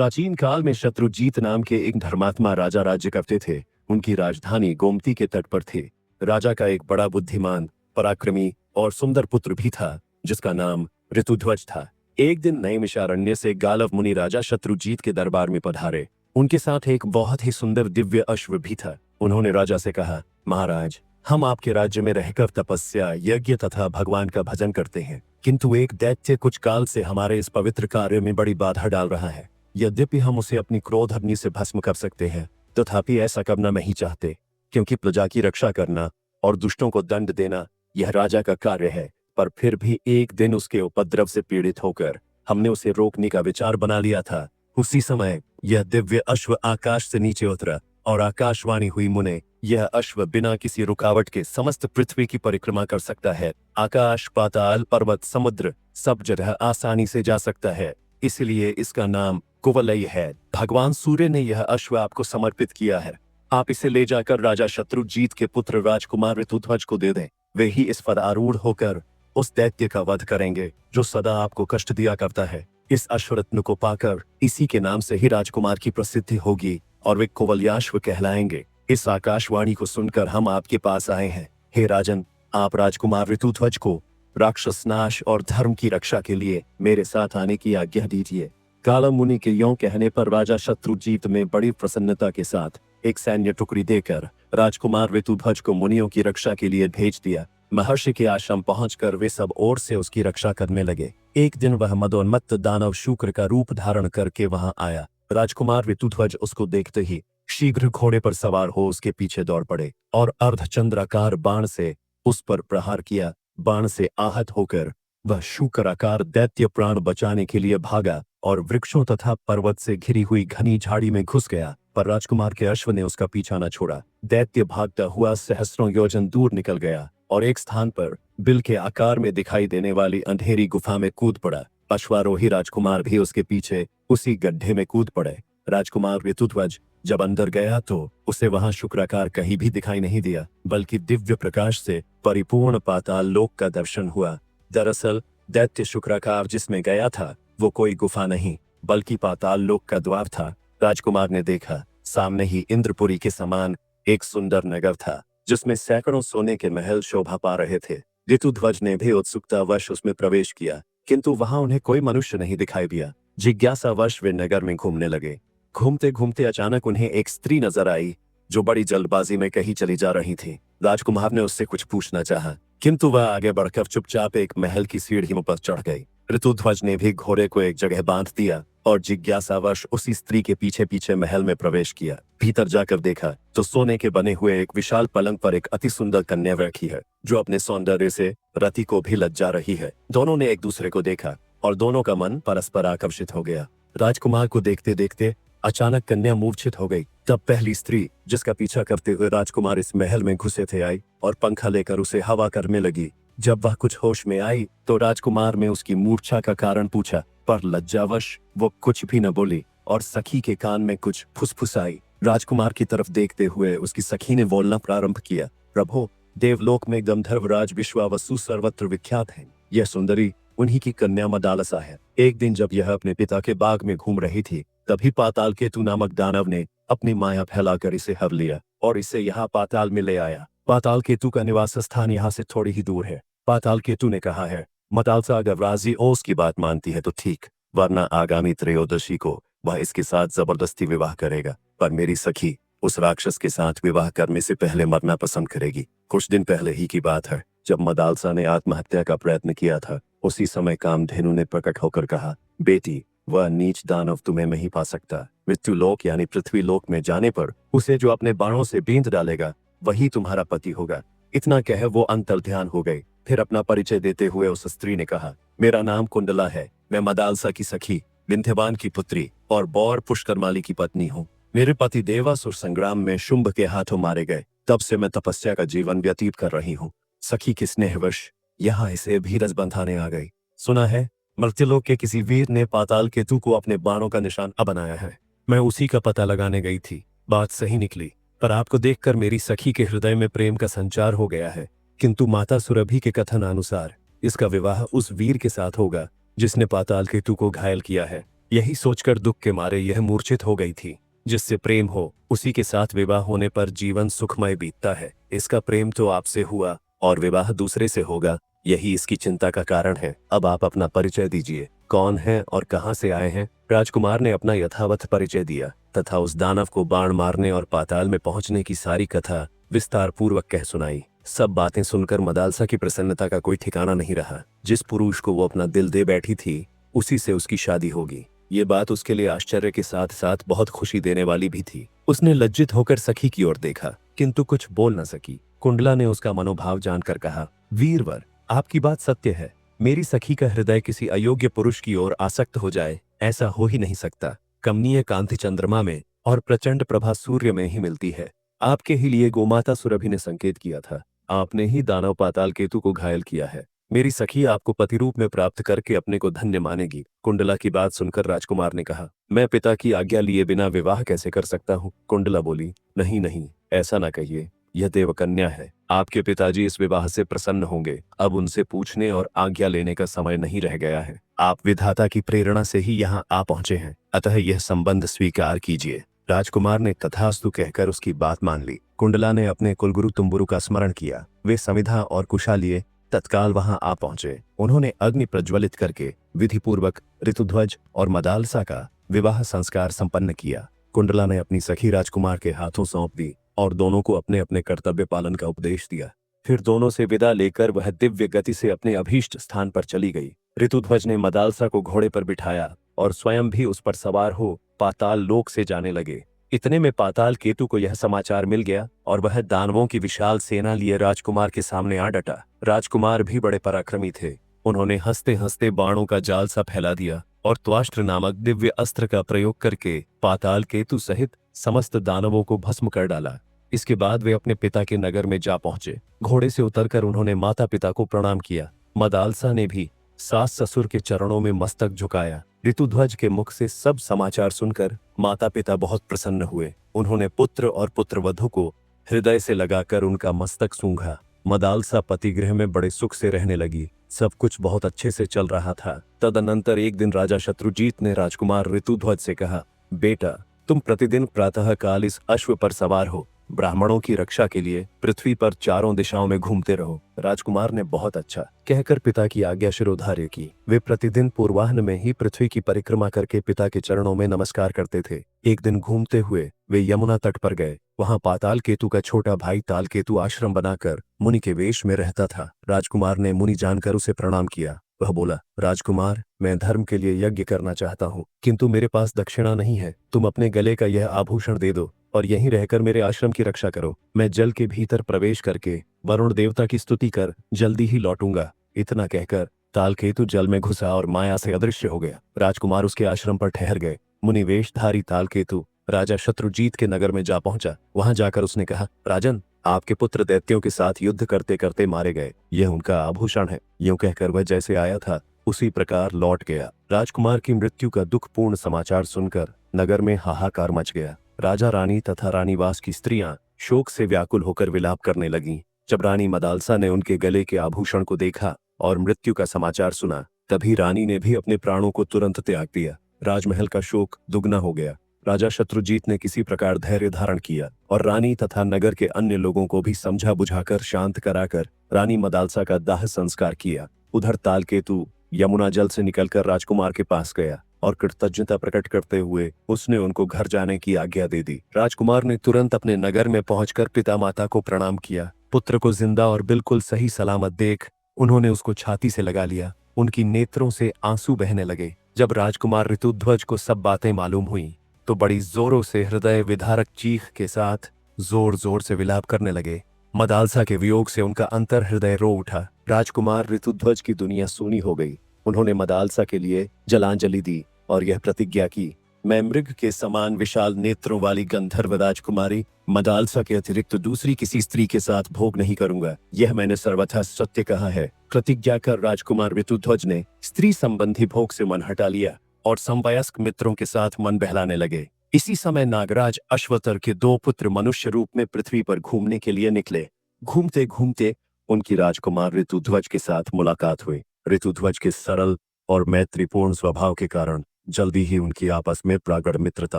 प्राचीन काल में शत्रुजीत नाम के एक धर्मात्मा राजा राज्य करते थे। उनकी राजधानी गोमती के तट पर थी। राजा का एक बड़ा बुद्धिमान, पराक्रमी और सुंदर पुत्र भी था, जिसका नाम ऋतुध्वज था। एक दिन नैमिषारण्य से गालव मुनि राजा शत्रुजीत के दरबार में पधारे। उनके साथ एक बहुत ही सुंदर दिव्य अश्व भी था। उन्होंने राजा से कहा, महाराज, हम आपके राज्य में रहकर तपस्या, यज्ञ तथा भगवान का भजन करते हैं, किंतु एक दैत्य कुछ काल से हमारे इस पवित्र कार्य में बड़ी बाधा डाल रहा है। यद्यपि हम उसे अपनी क्रोध अग्नि से भस्म कर सकते हैं, तथापि ऐसा करना नहीं चाहते, क्योंकि प्रजा की रक्षा करना और दुष्टों को दंड देना यह राजा का कार्य है। पर फिर भी एक दिन उसके उपद्रव से पीड़ित होकर हमने उसे रोकने का विचार बना लिया था। उसी समय यह दिव्य अश्व आकाश से नीचे उतरा और आकाशवाणी हुई, मुने, यह अश्व बिना किसी रुकावट के समस्त पृथ्वी की परिक्रमा कर सकता है। आकाश, पाताल, पर्वत, समुद्र सब जगह आसानी से जा सकता है, इसलिए इसका नाम कुवलय है। भगवान सूर्य ने यह अश्व आपको समर्पित किया है। आप इसे ले जाकर राजा शत्रुजीत के पुत्र राजकुमार ऋतुध्वज को दे दें। वे ही इस पर आरूढ़ होकर उस दैत्य का वध करेंगे जो सदा आपको कष्ट दिया करता है। इस अश्वरत्न को पाकर इसी के नाम से ही राजकुमार की प्रसिद्धि होगी और वे कुवलयाश्व कहलाएंगे। इस आकाशवाणी को सुनकर हम आपके पास आए हैं। हे राजन, आप राजकुमार ऋतुध्वज को राक्षस नाश और धर्म की रक्षा के लिए मेरे साथ आने की आज्ञा दीजिए। गालव मुनि के यों कहने पर राजा शत्रुजीत में बड़ी प्रसन्नता के साथ एक सैन्य टुकड़ी देकर राजकुमार ऋतुध्वज को मुनियों की रक्षा के लिए भेज दिया। महर्षि के आश्रम पहुंचकर वे सब ओर से उसकी रक्षा करने लगे। एक दिन वह मदोन्मत्त दानव शुक्र का रूप धारण करके वहां आया। राजकुमार ऋतुध्वज उसको देखते ही शीघ्र घोड़े पर सवार हो उसके पीछे दौड़ पड़े और अर्धचंद्राकार बाण से उस पर प्रहार किया। बाण से आहत होकर वह शुक्राकार दैत्य प्राण बचाने के लिए भागा और वृक्षों तथा पर्वत से घिरी हुई घनी झाड़ी में घुस गया, पर राजकुमार के अश्व ने उसका पीछा न छोड़ा। दैत्य भागता हुआ सहस्रों योजन दूर निकल गया और एक स्थान पर बिल के आकार में दिखाई देने वाली अंधेरी गुफा में कूद पड़ा। अश्वारोही राजकुमार भी उसके पीछे उसी गड्ढे में कूद पड़े। राजकुमार ऋतुध्वज जब अंदर गया तो उसे वहां शुक्राकार कहीं भी दिखाई नहीं दिया, बल्कि दिव्य प्रकाश से परिपूर्ण पाताल लोक का दर्शन हुआ। दरअसल दैत्य शुक्राकार जिसमें गया था वो कोई गुफा नहीं, बल्कि पाताल लोक का द्वार था। राजकुमार ने देखा, सामने ही इंद्रपुरी के समान एक सुंदर नगर था, जिसमें सैकड़ों सोने के महल शोभा पा रहे थे। ऋतुध्वज ने भी उत्सुकतावश उसमें प्रवेश किया, किंतु वहां उन्हें कोई मनुष्य नहीं दिखाई दिया। जिज्ञासावश वे नगर में घूमने लगे। घूमते घूमते अचानक उन्हें एक स्त्री नजर आई, जो बड़ी जल्दबाजी में कहीं चली जा रही थी। राजकुमार ने उससे कुछ पूछना चाहा, किंतु वह आगे बढ़कर चुपचाप एक महल की सीढ़ियों पर चढ़ गई। ऋतुध्वज ने भी घोड़े को एक जगह बांध दिया और जिज्ञासावश उसी स्त्री के पीछे पीछे महल में प्रवेश किया। भीतर जाकर देखा तो सोने के बने हुए एक विशाल पलंग पर एक अति सुंदर कन्या बैठी है, जो अपने सौंदर्य से रति को भी लज्जा रही है। दोनों ने एक दूसरे को देखा और दोनों का मन परस्पर आकर्षित हो गया। राजकुमार को देखते देखते अचानक कन्या मूर्छित हो गई। तब पहली स्त्री, जिसका पीछा करते हुए राजकुमार इस महल में घुसे थे, आई और पंखा लेकर उसे हवा करने लगी। जब वह कुछ होश में आई तो राजकुमार ने उसकी मूर्छा का कारण पूछा, पर लज्जावश वो कुछ भी न बोली और सखी के कान में कुछ फुसफुसाई। राजकुमार की तरफ देखते हुए उसकी सखी ने बोलना प्रारंभ किया, प्रभो, देवलोक में गंधर्वराज विश्वावसु सर्वत्र विख्यात है। यह सुंदरी उन्हीं की कन्या मदालसा है। एक दिन जब यह अपने पिता के बाग में घूम रही थी, तभी पाताल केतु नामक दानव ने अपनी माया फैलाकर इसे हर लिया और इसे यहाँ पाताल में ले आया। पाताल केतु का निवास स्थान यहाँ से थोड़ी ही दूर है। पाताल केतु ने कहा है, मदालसा अगर राजी ओस की बात मानती है तो ठीक, वरना आगामी त्रयोदशी को वह इसके साथ जबरदस्ती विवाह करेगा। पर मेरी सखी उस राक्षस के साथ विवाह करने से पहले मरना पसंद करेगी। कुछ दिन पहले ही की बात है, जब मदालसा ने आत्महत्या का प्रयत्न किया था, उसी समय कामधेनु ने प्रकट होकर कहा, बेटी, वह नीच दानव तुम्हें नहीं पा सकता। मृत्युलोक यानी पृथ्वी लोक में जाने पर उसे जो अपने बाणों से बींध डालेगा वही तुम्हारा पति होगा। इतना कह वो अंतर्ध्यान हो गई। फिर अपना परिचय देते हुए उस स्त्री ने कहा, मेरा नाम कुंडला है, मैं मदालसा की सखी, विंध्यवान की पुत्री और बौर पुष्करमाली की पत्नी हूँ। मेरे पति देवासुर संग्राम में शुंभ के हाथों मारे गए, तब से मैं तपस्या का जीवन व्यतीत कर रही हूँ। सखी के स्नेहवश यहाँ इसे धीरज बंधाने आ गई। सुना है मर्त्यलोक के किसी वीर ने पाताल केतु को अपने बाणों का निशान बनाया है। मैं उसी का पता लगाने गई थी। बात सही निकली, पर आपको देखकर मेरी सखी के हृदय में प्रेम का संचार हो गया है। किंतु माता सुरभि के कथन अनुसार इसका विवाह उस वीर के साथ होगा जिसने पाताल केतु को घायल किया है। यही सोचकर दुख के मारे यह मूर्छित हो गई थी। जिससे प्रेम हो उसी के साथ विवाह होने पर जीवन सुखमय बीतता है। इसका प्रेम तो आपसे हुआ और विवाह दूसरे से होगा, यही इसकी चिंता का कारण है। अब आप अपना परिचय दीजिए, कौन हैं और कहां से आए हैं। राजकुमार ने अपना यथावत परिचय दिया तथा उस दानव को बाण मारने और पाताल में पहुंचने की सारी कथा विस्तार पूर्वक कह सुनाई। सब बातें सुनकर मदालसा की प्रसन्नता का कोई ठिकाना नहीं रहा। जिस पुरुष को वो अपना दिल दे बैठी थी उसी से उसकी शादी होगी, ये बात उसके लिए आश्चर्य के साथ साथ बहुत खुशी देने वाली भी थी। उसने लज्जित होकर सखी की ओर देखा किंतु कुछ बोल न सकी। कुंडला ने उसका मनोभाव जानकर कहा, वीरवर, आपकी बात सत्य है। मेरी सखी का हृदय किसी अयोग्य पुरुष की ओर आसक्त हो जाए, ऐसा हो ही नहीं सकता। कमनीय कांति चंद्रमा में और प्रचंड प्रभा सूर्य में ही मिलती है। आपके ही लिए गोमाता सुरभि ने संकेत किया था। आपने ही दानव पाताल केतु को घायल किया है। मेरी सखी आपको पति रूप में प्राप्त करके अपने को धन्य मानेगी। कुंडला की बात सुनकर राजकुमार ने कहा, मैं पिता की आज्ञा लिए बिना विवाह कैसे कर सकता हूँ। कुंडला बोली, नहीं नहीं, ऐसा ना कहिए, यह देवकन्या है। आपके पिताजी इस विवाह से प्रसन्न होंगे। अब उनसे पूछने और आज्ञा लेने का समय नहीं रह गया है। आप विधाता की प्रेरणा से ही यहाँ आ पहुंचे हैं, अतः यह संबंध स्वीकार कीजिए। राजकुमार ने तथास्तु कहकर उसकी बात मान ली। कुंडला ने अपने कुलगुरु तुम्बुरु का स्मरण किया। वे समिधा और कुशा लिए तत्काल वहां आ पहुंचे। उन्होंने अग्नि प्रज्वलित करके विधिपूर्वक ऋतुध्वज और मदालसा का विवाह संस्कार संपन्न किया। कुंडला ने अपनी सखी राजकुमार के हाथों सौंप दी और दोनों को अपने अपने कर्तव्य पालन का उपदेश दिया। फिर दोनों से विदा लेकर वह दिव्य गति से अपने अभीष्ट स्थान पर चली गई। ऋतुध्वज ने मदालसा को घोड़े पर बिठाया और स्वयं भी उस पर सवार हो पाताल लोक से जाने लगे। इतने में पाताल केतु को यह समाचार मिल गया और वह दानवों की विशाल सेना लिए राजकुमार के सामने आ डटा। राजकुमार भी बड़े पराक्रमी थे। उन्होंने हंसते हंसते बाणों का जाल सा फैला दिया और त्वाष्ट्र नामक दिव्य अस्त्र का प्रयोग करके पाताल केतु सहित समस्त दानवों को भस्म कर डाला। इसके बाद वे अपने पिता के नगर में जा पहुंचे। घोड़े से उतरकर उन्होंने माता पिता को प्रणाम किया। मदालसा ने भी सास ससुर के चरणों में मस्तक झुकाया। ऋतुध्वज के मुख से सब समाचार सुनकर माता पिता बहुत प्रसन्न हुए। उन्होंने पुत्र और पुत्रवधू को हृदय से लगाकर उनका मस्तक सूंघा। मदालसा पतिगृह में बड़े सुख से रहने लगी। सब कुछ बहुत अच्छे से चल रहा था। तदनंतर एक दिन राजा शत्रुजीत ने राजकुमार ऋतुध्वज से कहा, बेटा, तुम प्रतिदिन प्रातः काल इस अश्व पर सवार हो ब्राह्मणों की रक्षा के लिए पृथ्वी पर चारों दिशाओं में घूमते रहो। राजकुमार ने बहुत अच्छा कहकर पिता की आज्ञा शिरोधार्य की। वे प्रतिदिन पूर्वाह्न में ही पृथ्वी की परिक्रमा करके पिता के चरणों में नमस्कार करते थे। एक दिन घूमते हुए वे यमुना तट पर गए। वहां पाताल केतु का छोटा भाई ताल केतु आश्रम बनाकर मुनि के वेश में रहता था। राजकुमार ने मुनि जानकर उसे प्रणाम किया। वह बोला, राजकुमार, मैं धर्म के लिए यज्ञ करना चाहता हूँ, किंतु मेरे पास दक्षिणा नहीं है। तुम अपने गले का यह आभूषण दे दो और यहीं रहकर मेरे आश्रम की रक्षा करो। मैं जल के भीतर प्रवेश करके वरुण देवता की स्तुति कर जल्दी ही लौटूंगा। इतना कहकर तालकेतु जल में घुसा और माया से अदृश्य हो गया। राजकुमार उसके आश्रम पर ठहर गए। मुनि वेशधारी तालकेतु राजा शत्रुजीत के नगर में जा पहुंचा। वहां जाकर उसने कहा, राजन, आपके पुत्र दैत्यों के साथ युद्ध करते करते मारे गए। यह उनका आभूषण है। यूं कहकर वह जैसे आया था उसी प्रकार लौट गया। राजकुमार की मृत्यु का दुखपूर्ण समाचार सुनकर नगर में हाहाकार मच गया। राजा रानी तथा रानीवास की स्त्रियां शोक से व्याकुल होकर विलाप करने लगीं। जब रानी मदालसा ने उनके गले के आभूषण को देखा और मृत्यु का समाचार सुना, तभी रानी ने भी अपने प्राणों को तुरंत त्याग दिया। राजमहल का शोक दुगना हो गया। राजा शत्रुजीत ने किसी प्रकार धैर्य धारण किया और रानी तथा नगर के अन्य लोगों को भी समझा बुझाकर शांत कराकर रानी मदालसा का दाह संस्कार किया। उधर तालकेतु यमुना जल से निकलकर राजकुमार के पास गया और कृतज्ञता प्रकट करते हुए उसने उनको घर जाने की आज्ञा दे दी। राजकुमार ने तुरंत अपने नगर में पहुंचकर पिता माता को प्रणाम किया। पुत्र को जिंदा और बिल्कुल सही सलामत देख उन्होंने उसको छाती से लगा लिया। उनकी नेत्रों से आंसू बहने लगे। जब राजकुमार ऋतुध्वज को सब बातें मालूम हुई तो बड़ी जोरों से हृदय विदारक चीख के साथ जोर जोर से विलाप करने लगे। मदालसा के वियोग से उनका अंतर हृदय रो उठा। राजकुमार ऋतुध्वज की दुनिया सूनी हो गई। उन्होंने मदालसा के लिए जलांजलि दी और यह प्रतिज्ञा की, मैं मृग के समान विशाल नेत्रों वाली गंधर्व राजकुमारी मदालसा के अतिरिक्त दूसरी किसी स्त्री के साथ भोग नहीं करूंगा। यह मैंने सर्वथा सत्य कहा है। प्रतिज्ञा कर राजकुमार ऋतुध्वज ने स्त्री संबंधी भोग से मन हटा लिया और समवयस्क मित्रों के साथ मन बहलाने लगे। इसी समय नागराज अश्वतर के दो पुत्र मनुष्य रूप में पृथ्वी पर घूमने के लिए निकले। घूमते घूमते उनकी राजकुमार ऋतुध्वज के साथ मुलाकात हुई। ऋतुध्वज के सरल और मैत्रीपूर्ण स्वभाव के कारण जल्दी ही उनकी आपस में प्रगाढ़ मित्रता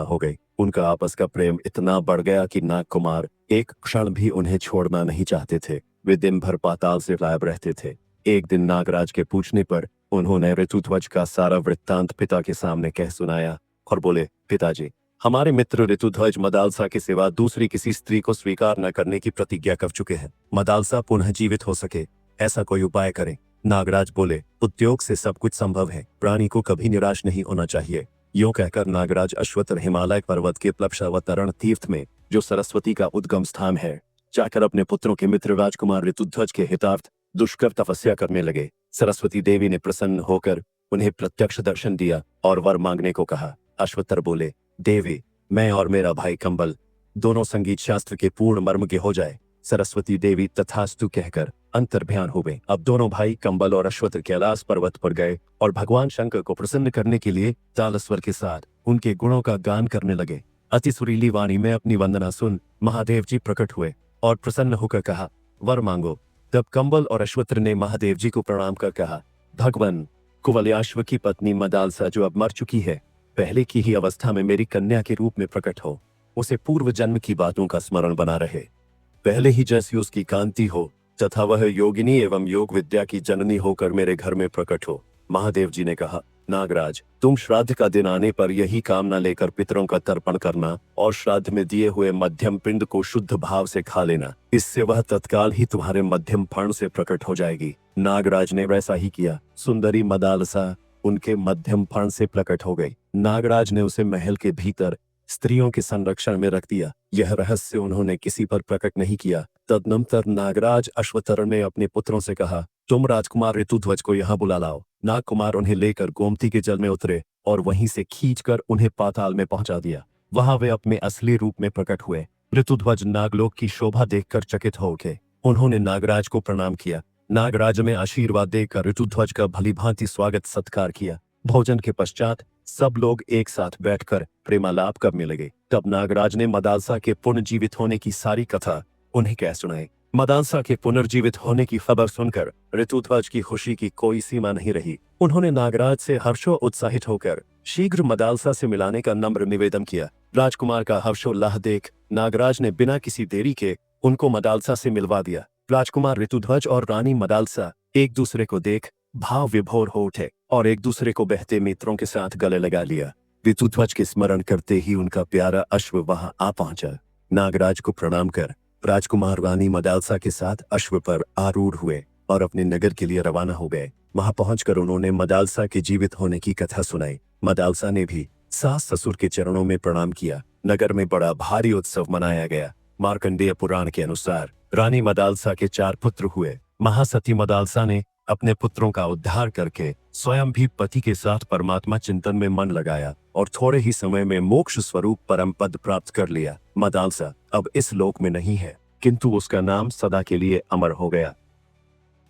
हो गई। उनका आपस का प्रेम इतना बढ़ गया कि नागकुमार एक क्षण भी उन्हें छोड़ना नहीं चाहते थे। वे दिन भर पाताल से गायब रहते थे। एक दिन नागराज के पूछने पर उन्होंने ऋतुध्वज का सारा वृत्तांत पिता के सामने कह सुनाया और बोले, पिताजी, हमारे मित्र ऋतुध्वज मदालसा के सिवा दूसरी किसी स्त्री को स्वीकार न करने की प्रतिज्ञा कर चुके हैं। मदालसा पुनः जीवित हो सके ऐसा कोई उपाय करें। नागराज बोले, उद्योग से सब कुछ संभव है, प्राणी को कभी निराश नहीं होना चाहिए। यूं कहकर नागराज अश्वत्थ हिमालय पर्वत के प्लवशावतरण तीर्थ में, जो सरस्वती का उद्गम स्थान है, जाकर अपने पुत्रों के मित्र राजकुमार ऋतुध्वज के हितार्थ दुष्कर तपस्या करने लगे। सरस्वती देवी ने प्रसन्न होकर उन्हें प्रत्यक्ष दर्शन दिया और वर मांगने को कहा। अश्वत्थर बोले, देवी, मैं और मेरा भाई कंबल दोनों संगीत शास्त्र के पूर्ण मर्म के हो जाए। सरस्वती देवी तथास्तु कहकर अंतर्ध्यान हो गए। अब दोनों भाई कंबल और अश्वत्थ कैलाश पर्वत पर गए और भगवान शंकर को प्रसन्न करने के लिए तालस्वर के साथ उनके गुणों का गान करने लगे। अति सुरीली वाणी में अपनी वंदना सुन महादेव जी प्रकट हुए और प्रसन्न होकर कहा, वर मांगो। तब कंबल और अश्वत्थ ने महादेव जी को प्रणाम कर कहा, भगवान, कुवलयाश्व की पत्नी मदालसा जो अब मर चुकी है, पहले की ही अवस्था में मेरी कन्या के रूप में प्रकट हो। उसे पूर्व जन्म की बातों का स्मरण बना रहे, पहले ही जैसी उसकी कांति हो तथा वह योगिनी एवं योग विद्या की जननी होकर मेरे घर में प्रकट हो। महादेव जी ने कहा, नागराज, तुम श्राद्ध का दिन आने पर यही कामना लेकर पितरों का तर्पण करना और श्राद्ध में दिए हुए मध्यम पिंड को शुद्ध भाव से खा लेना। इससे वह तत्काल ही तुम्हारे मध्यम फण से प्रकट हो जाएगी। नागराज ने वैसा ही किया। सुंदरी मदालसा उनके मध्यम फण से प्रकट हो गई। नागराज ने उसे महल के भीतर स्त्रियों के संरक्षण में रख दिया। यह रहस्य उन्होंने किसी पर प्रकट नहीं किया। तदनंतर नागराज अश्वत्थर ने अपने पुत्रों से कहा, तुम राजकुमार ऋतुध्वज को यहाँ बुला लाओ। नागकुमार उन्हें लेकर गोमती के जल में उतरे और वहीं से खींचकर उन्हें पाताल में पहुंचा दिया। वहां वे अपने असली रूप में प्रकट हुए। ऋतुध्वज नागलोक की शोभा देखकर चकित हो उठे। उन्होंने नागराज को प्रणाम किया। नागराज में आशीर्वाद देकर ऋतुध्वज का भलीभांति स्वागत सत्कार किया। भोजन के पश्चात सब लोग एक साथ बैठकर प्रेमालाप करने लगे। तब नागराज ने मदालसा के पुनर्जीवित होने की सारी कथा उन्हें कह सुनाई। मदालसा के पुनर्जीवित होने की खबर सुनकर ऋतुध्वज की खुशी की कोई सीमा नहीं रही। उन्होंने नागराज से हर्षो उत्साहित होकर शीघ्र मदालसा से मिलाने का नम्र निवेदन किया। राजकुमार का हर्षोल्लाह देख नागराज ने बिना किसी देरी के उनको मदालसा से मिलवा दिया। राजकुमार ऋतुध्वज और रानी मदालसा एक दूसरे को देख भाव विभोर हो उठे और एक दूसरे को बहते मित्रों के साथ गले लगा लिया। ऋतुध्वज के स्मरण करते ही उनका प्यारा अश्व वहां आ पहुंचा। नागराज को प्रणाम कर राजकुमार रानी मदालसा के साथ अश्व पर आरूढ़ हुए और अपने नगर के लिए रवाना हो गए। वहां पहुंचकर उन्होंने मदालसा के जीवित होने की कथा सुनाई। मदालसा ने भी सास ससुर के चरणों में प्रणाम किया। नगर में बड़ा भारी उत्सव मनाया गया। मार्कंडेय पुराण के अनुसार रानी मदालसा के 4 पुत्र हुए। महासती मदालसा ने अपने पुत्रों का उद्धार करके स्वयं भी पति के साथ परमात्मा चिंतन में मन लगाया और थोड़े ही समय में मोक्ष स्वरूप परम पद प्राप्त कर लिया। मदालसा अब इस लोक में नहीं है, किंतु उसका नाम सदा के लिए अमर हो गया।